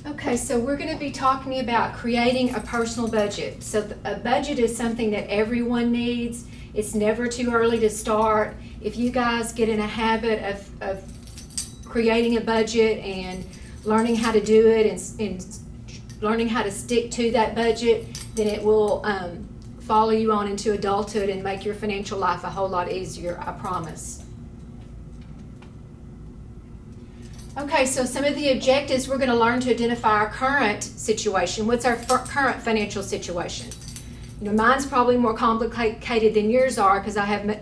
Okay, so we're going to be talking about creating a personal budget. So a budget is something that everyone needs. It's never too early to start. If you guys get in a habit of creating a budget and learning how to do it and learning how to stick to that budget, then it will follow you on into adulthood and make your financial life a whole lot easier, I promise. Okay, so some of the objectives, we're going to learn to identify our current situation. What's our current financial situation? Mine's probably more complicated than yours are because I have,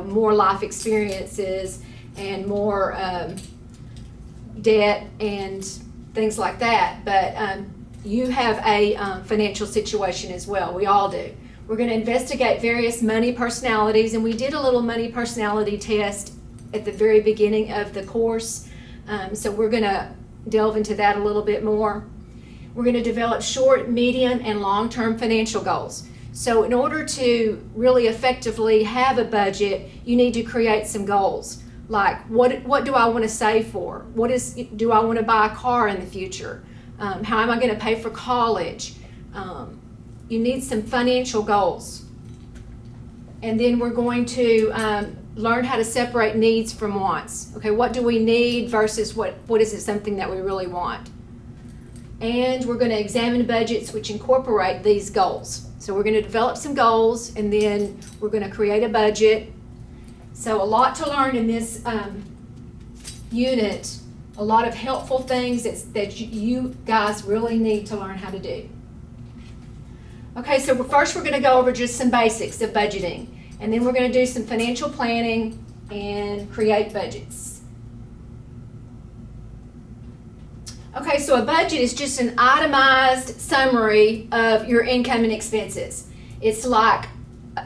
more life experiences and more debt and things like that. But you have a financial situation as well. We all do. We're going to investigate various money personalities, and we did a little money personality test at the very beginning of the course. So we're going to delve into that a little bit more. We're going to develop short, medium, and long-term financial goals. So in order to really effectively have a budget, you need to create some goals. Like, what do I want to save for? Do I want to buy a car in the future? How am I going to pay for college? You need some financial goals. And then we're going to learn how to separate needs from wants. Okay, what do we need versus what is it something that we really want? And we're going to examine budgets which incorporate these goals. So we're going to develop some goals, and then we're going to create a budget. So a lot to learn in this unit, a lot of helpful things that you guys really need to learn how to do. Okay, so first we're going to go over just some basics of budgeting. And then we're going to do some financial planning and create budgets. Okay, so a budget is just an itemized summary of your income and expenses. It's like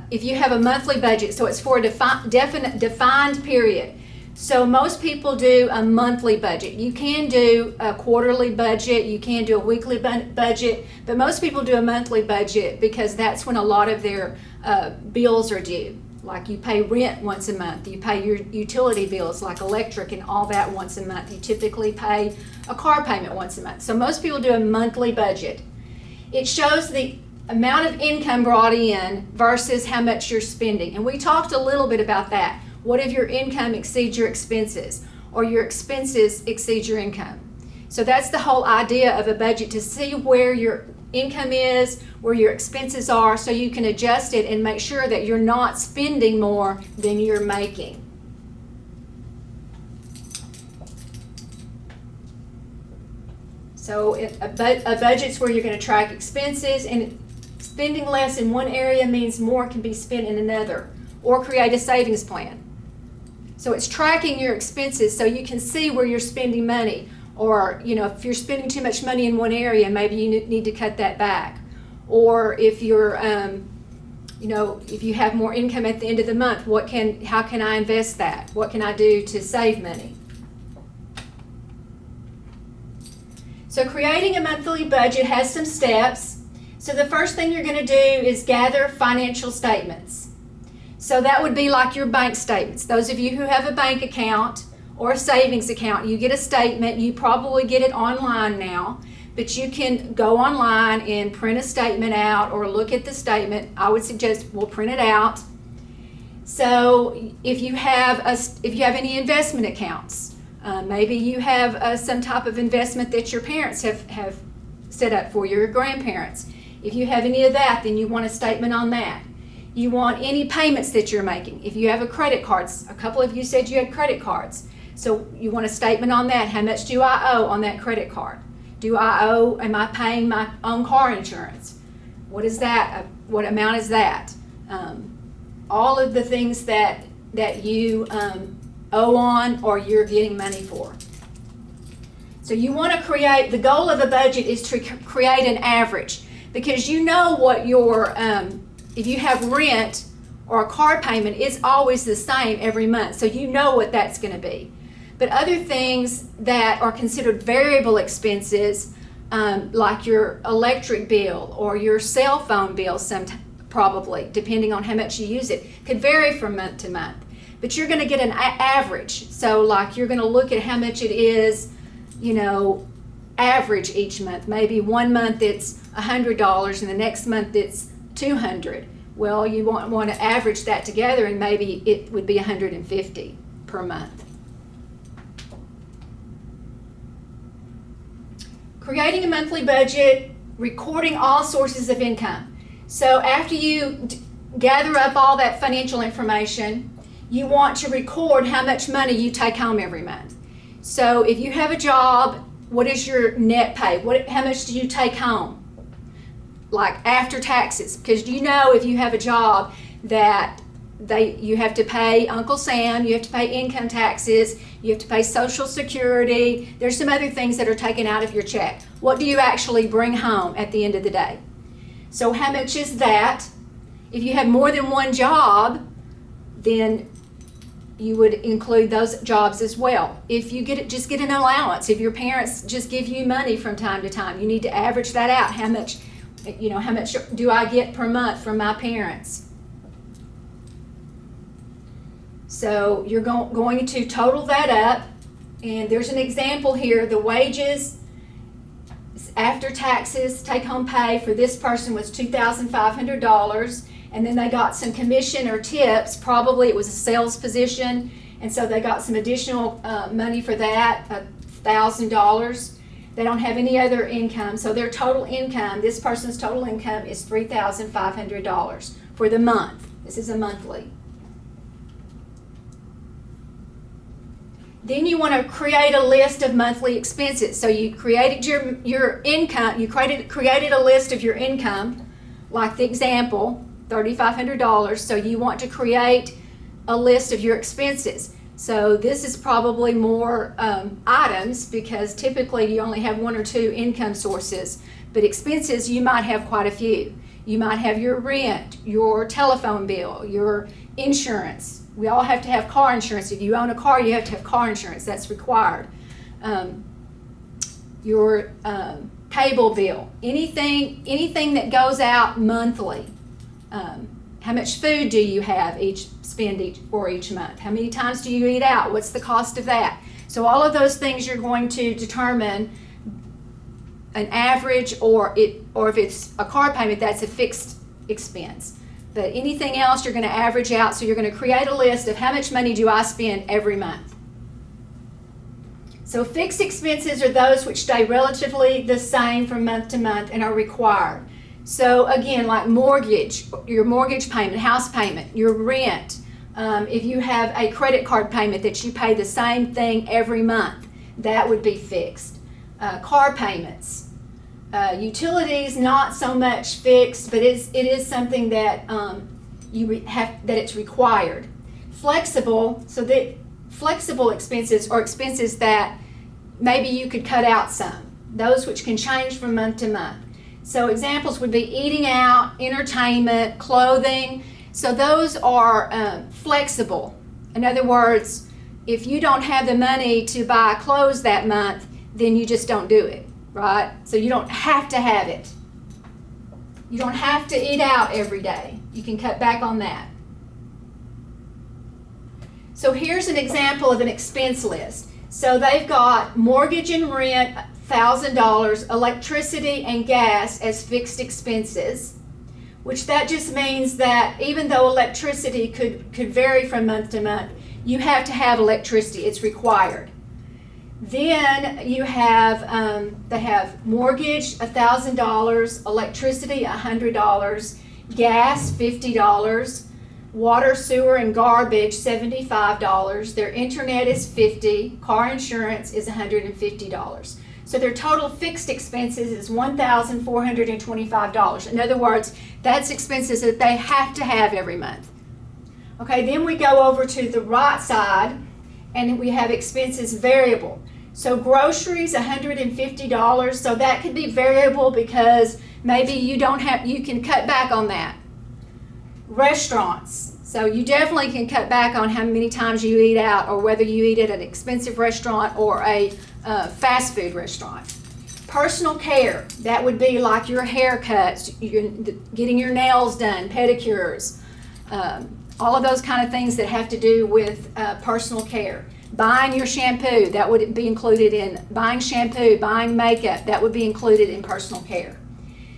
if you have a monthly budget, so it's for a defined period. So most people do a monthly budget. You can do a quarterly budget, you can do a weekly budget, but most people do a monthly budget because that's when a lot of their bills are due. Like you pay rent once a month, you pay your utility bills like electric and all that once a month. You typically pay a car payment once a month. So most people do a monthly budget. It shows the amount of income brought in versus how much you're spending. And we talked a little bit about that. What if your income exceeds your expenses or your expenses exceed your income? So that's the whole idea of a budget, to see where your income is, where your expenses are, so you can adjust it and make sure that you're not spending more than you're making. So a budget's where you're going to track expenses, and spending less in one area means more can be spent in another, or create a savings plan. So it's tracking your expenses so you can see where you're spending money. Or, if you're spending too much money in one area, maybe you need to cut that back. Or if you're, if you have more income at the end of the month, how can I invest that? What can I do to save money? So creating a monthly budget has some steps. So the first thing you're going to do is gather financial statements. So that would be like your bank statements. Those of you who have a bank account or a savings account, you get a statement. You probably get it online now, but you can go online and print a statement out or look at the statement. I would suggest we'll print it out. So if you have any investment accounts, maybe you have some type of investment that your parents have set up for your grandparents. If you have any of that, then you want a statement on that. You want any payments that you're making. If you have a credit cards, a couple of you said you had credit cards. So you want a statement on that. How much do I owe on that credit card? Am I paying my own car insurance? What is that? What amount is that? All of the things that you owe on or you're getting money for. So you want to create, the goal of a budget is to create an average, because you know what your, if you have rent or a car payment, it's always the same every month. So you know what that's going to be. But other things that are considered variable expenses, like your electric bill or your cell phone bill, probably, depending on how much you use it, could vary from month to month. but you're going to get an average. So like you're going to look at how much it is, you know, average each month. Maybe one month it's $100 and the next month it's $200. Well, you want to average that together, and maybe it would be $150 per month. Creating a monthly budget, recording all sources of income. So after you gather up all that financial information, you want to record how much money you take home every month. So if you have a job, what is your net pay? How much do you take home? Like after taxes, because you know if you have a job that you have to pay Uncle Sam, you have to pay income taxes, you have to pay Social Security, there's some other things that are taken out of your check. What do you actually bring home at the end of the day? So how much is that? If you have more than one job, then you would include those jobs as well. If you just get an allowance, if your parents just give you money from time to time, you need to average that out. How much do I get per month from my parents? So you're going to total that up, and there's an example here. The wages after taxes, take-home pay for this person was $2,500, and then they got some commission or tips. Probably it was a sales position, and so they got some additional money for that, $1,000. They don't have any other income, so their total income, this person's total income is $3,500 for the month. This is a monthly. Then you want to create a list of monthly expenses. So you created your income, you created a list of your income, like the example, $3,500. So you want to create a list of your expenses. So this is probably more items, because typically you only have one or two income sources, but expenses you might have quite a few. You might have your rent, your telephone bill, your insurance. We all have to have car insurance. If you own a car, you have to have car insurance. That's required. Your cable bill, anything that goes out monthly. How much food do you have spend each month? How many times do you eat out? What's the cost of that? So all of those things you're going to determine an average, or if it's a car payment, that's a fixed expense. But anything else you're going to average out. So you're going to create a list of how much money do I spend every month. So fixed expenses are those which stay relatively the same from month to month and are required. So again, like mortgage, your mortgage payment, house payment, your rent, if you have a credit card payment that you pay the same thing every month, that would be fixed. Car payments. Utilities, not so much fixed, but it is something that that it's required. Flexible, so that flexible expenses are expenses that maybe you could cut out some, those which can change from month to month. So examples would be eating out, entertainment, clothing. So those are flexible. In other words, if you don't have the money to buy clothes that month, then you just don't do it. Right? So you don't have to have it. You don't have to eat out every day. You can cut back on that. So here's an example of an expense list. So they've got mortgage and rent, $1,000, electricity and gas as fixed expenses, which that just means that even though electricity could vary from month to month, you have to have electricity. It's required. Then you have, they have mortgage, $1,000, electricity, $100, gas, $50, water, sewer, and garbage, $75. Their internet is $50, car insurance is $150. So their total fixed expenses is $1,425. In other words, that's expenses that they have to have every month. Okay, then we go over to the right side, and we have expenses variable. So groceries, $150. So that could be variable because maybe you can cut back on that. Restaurants. So you definitely can cut back on how many times you eat out, or whether you eat at an expensive restaurant or a fast food restaurant. Personal care. That would be like your haircuts, getting your nails done, pedicures, all of those kind of things that have to do with personal care. Buying your shampoo, that would be included in buying shampoo, buying makeup, that would be included in personal care.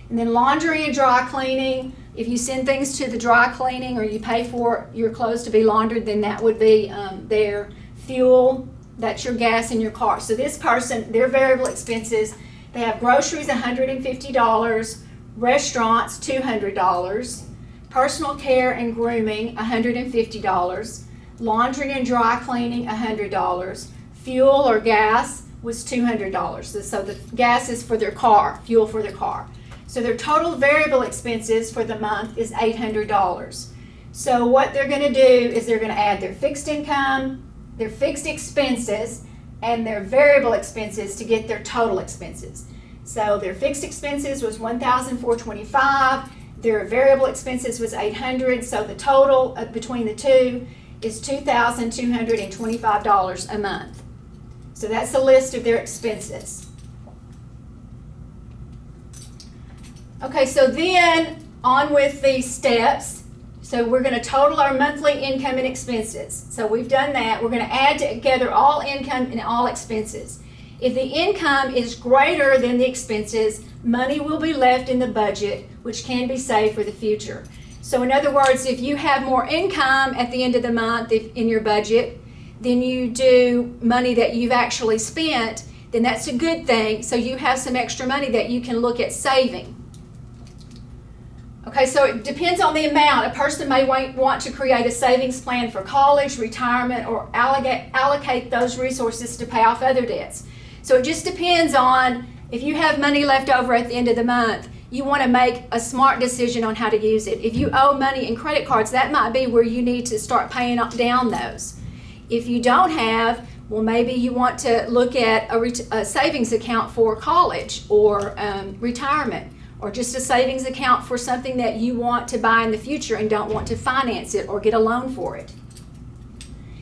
And then laundry and dry cleaning, if you send things to the dry cleaning or you pay for your clothes to be laundered, then that would be their fuel, that's your gas in your car. So this person, their variable expenses, they have groceries $150, restaurants $200, personal care and grooming $150, laundry and dry cleaning $100, fuel or gas was $200. So the gas is for their car, fuel for their car. So their total variable expenses for the month is $800. So what they're going to do is they're going to add their fixed income, their fixed expenses, and their variable expenses to get their total expenses. So their fixed expenses was $1,425, their variable expenses was $800, so the total between the two is $2,225 a month. So that's a list of their expenses. Okay, so then on with the steps. So we're going to total our monthly income and expenses. So we've done that. We're going to add together all income and all expenses. If the income is greater than the expenses, money will be left in the budget, which can be saved for the future. So in other words, if you have more income at the end of the month in your budget than you do money that you've actually spent, then that's a good thing. So you have some extra money that you can look at saving. Okay, so it depends on the amount. A person may want to create a savings plan for college, retirement, or allocate those resources to pay off other debts. So it just depends on if you have money left over at the end of the month, you want to make a smart decision on how to use it. If you owe money in credit cards, that might be where you need to start paying down those. If you don't have, well, maybe you want to look at a savings account for college or retirement, or just a savings account for something that you want to buy in the future and don't want to finance it or get a loan for it.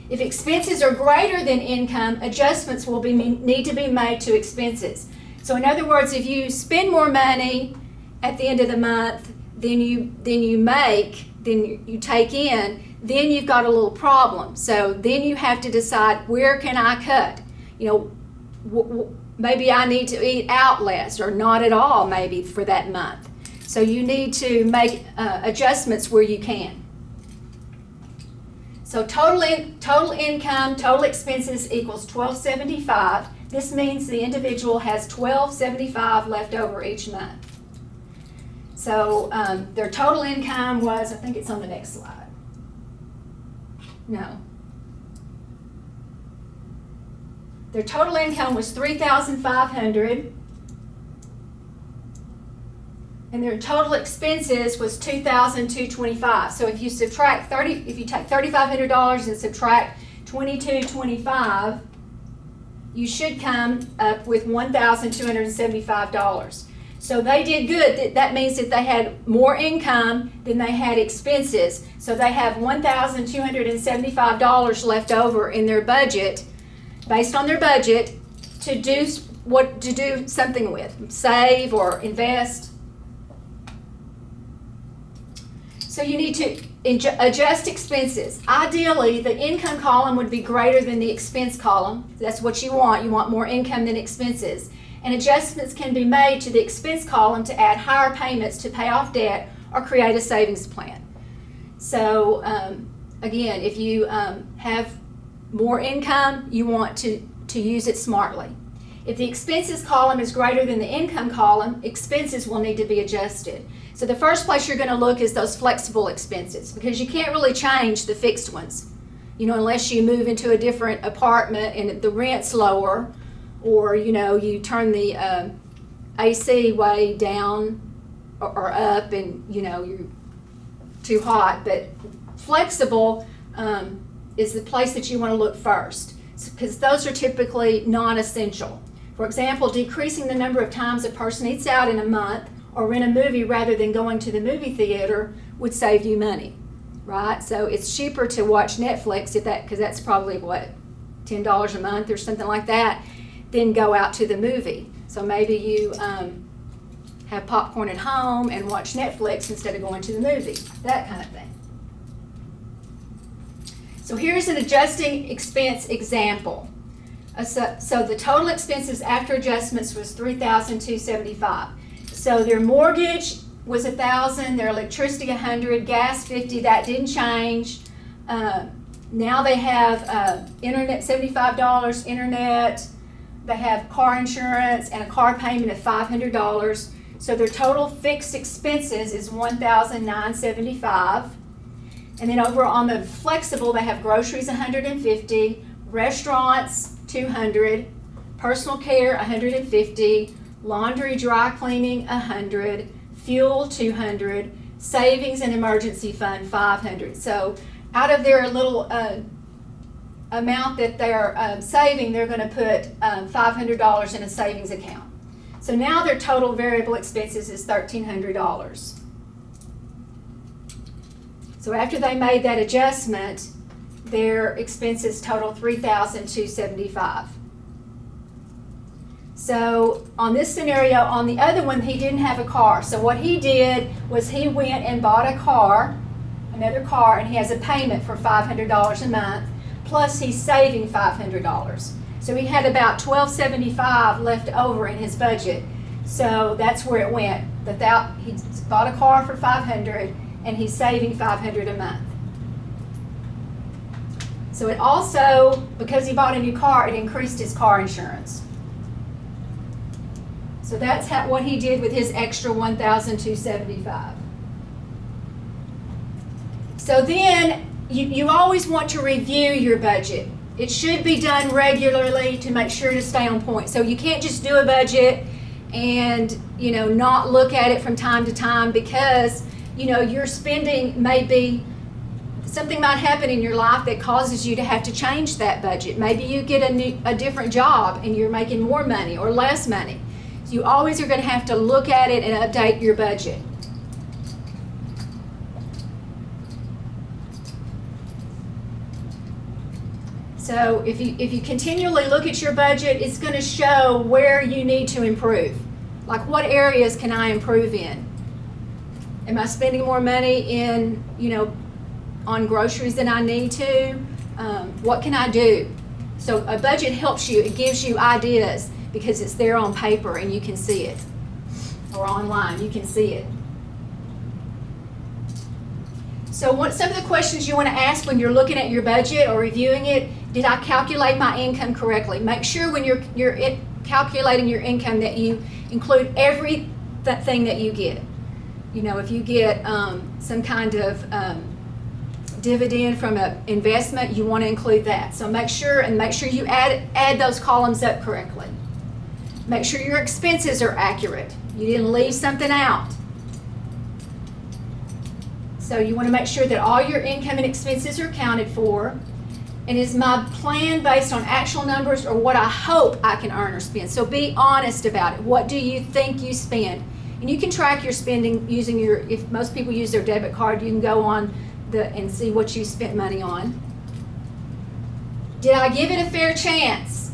If expenses are greater than income, adjustments will need to be made to expenses. So in other words, if you spend more money at the end of the month than you take in, then you've got a little problem. So then you have to decide, where can I cut? Maybe I need to eat out less or not at all maybe for that month. So you need to make adjustments where you can. So total income, total expenses equals $1,275. This means the individual has $1,275 left over each month. So their total income was, I think it's on the next slide. No. Their total income was $3,500, and their total expenses was $2,225. So if you take $3,500 and subtract $2,225, you should come up with $1,275. So they did good. That means that they had more income than they had expenses. So they have $1,275 left over in their budget, based on their budget, to do something with, save or invest. So you need to adjust expenses. Ideally, the income column would be greater than the expense column. That's what you want. You want more income than expenses. And adjustments can be made to the expense column to add higher payments to pay off debt or create a savings plan. So again, if you have more income, you want to use it smartly. If the expenses column is greater than the income column, expenses will need to be adjusted. So the first place you're going to look is those flexible expenses, because you can't really change the fixed ones, unless you move into a different apartment and the rent's lower, or you turn the AC way down or up and you're too hot. But flexible is the place that you want to look first, because those are typically non-essential. For example, decreasing the number of times a person eats out in a month or rent a movie rather than going to the movie theater would save you money, right? So it's cheaper to watch Netflix because that's probably $10 a month or something like that, than go out to the movie. So maybe you have popcorn at home and watch Netflix instead of going to the movie, that kind of thing. So here's an adjusting expense example. So the total expenses after adjustments was $3,275. So their mortgage was $1,000, their electricity $100, gas $50. That didn't change. Now they have internet $75, internet. They have car insurance and a car payment of $500. So their total fixed expenses is $1,975. And then over on the flexible, they have groceries $150, restaurants $200, personal care $150, laundry, dry cleaning $100, fuel $200, savings and emergency fund $500. So out of their little amount that they're saving, they're going to put $500 in a savings account. So now their total variable expenses is $1,300. So after they made that adjustment, their expenses total $3,275. So on this scenario, on the other one, he didn't have a car. So what he did was he went and bought a car, another car, and he has a payment for $500 a month, plus he's saving $500. So he had about $1,275 left over in his budget. So that's where it went. He bought a car for $500 and he's saving $500 a month. So it also, because he bought a new car, it increased his car insurance. So that's what he did with his extra $1,275. So then you always want to review your budget. It should be done regularly to make sure to stay on point. So you can't just do a budget and not look at it from time to time, because your spending may be, something might happen in your life that causes you to have to change that budget. Maybe you get a different job and you're making more money or less money. So you always are going to have to look at it and update your budget. So if you continually look at your budget, it's going to show where you need to improve. Like, what areas can I improve in? Am I spending more money in, on groceries than I need to? What can I do? So a budget helps you. It gives you ideas because it's there on paper and you can see it, or online, you can see it. So some of the questions you want to ask when you're looking at your budget or reviewing it: did I calculate my income correctly? Make sure when you're calculating your income that you include everything that you get. If you get some kind of dividend from an investment, you want to include that. So make sure you add those columns up correctly. Make sure your expenses are accurate. You didn't leave something out. So you want to make sure that all your income and expenses are accounted for. And is my plan based on actual numbers or what I hope I can earn or spend? So be honest about it. What do you think you spend? And you can track your spending using if most people use their debit card, you can go on and see what you spent money on. Did I give it a fair chance?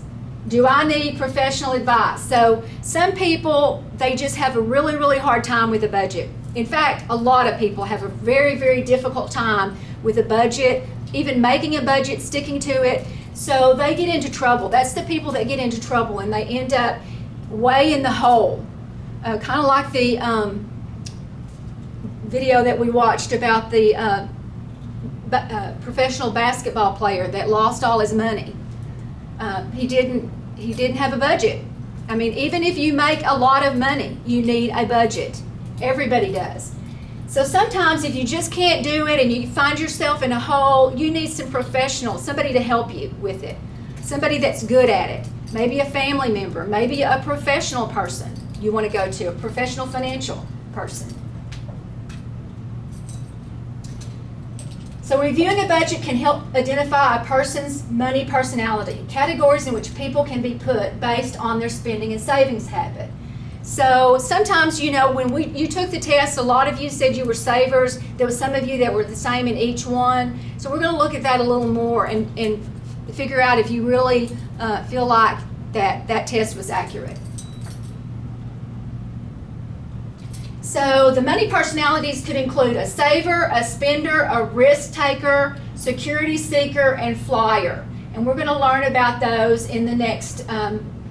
Do I need professional advice? So some people, they just have a really, really hard time with a budget. In fact, a lot of people have a very, very difficult time with a budget, even making a budget, sticking to it. So they get into trouble. That's the people that get into trouble, and they end up way in the hole. Kind of like the video that we watched about the professional basketball player that lost all his money. He didn't have a budget. I mean, even if you make a lot of money, you need a budget. Everybody does. So sometimes if you just can't do it and you find yourself in a hole, you need some professionals, somebody to help you with it. Somebody that's good at it. Maybe a family member, maybe a professional person you want to go to, a professional financial person. So reviewing a budget can help identify a person's money personality, categories in which people can be put based on their spending and savings habit. So sometimes, when you took the test, a lot of you said you were savers. There was some of you that were the same in each one. So we're going to look at that a little more and figure out if you really feel like that test was accurate. So the money personalities could include a saver, a spender, a risk taker, security seeker, and flyer. And we're going to learn about those in the next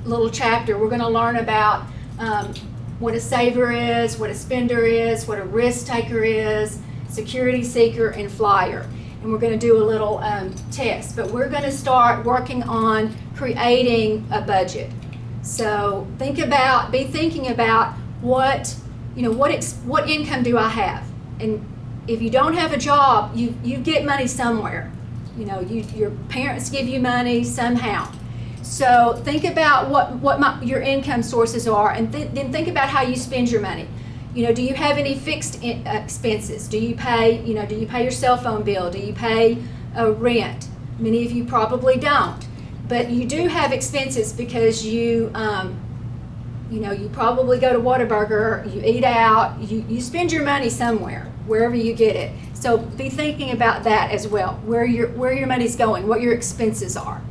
little chapter. We're going to learn about what a saver is, what a spender is, what a risk taker is, security seeker, and flyer. And we're going to do a little test. But we're going to start working on creating a budget. So be thinking about what income do I have? And if you don't have a job, you get money somewhere. Your parents give you money somehow. So think about what your income sources are, and then think about how you spend your money. Do you have any fixed expenses? Do you pay your cell phone bill? Do you pay rent? Many of you probably don't, but you do have expenses because you probably go to Whataburger, you eat out, you spend your money somewhere, wherever you get it. So be thinking about that as well, where your money's going, what your expenses are.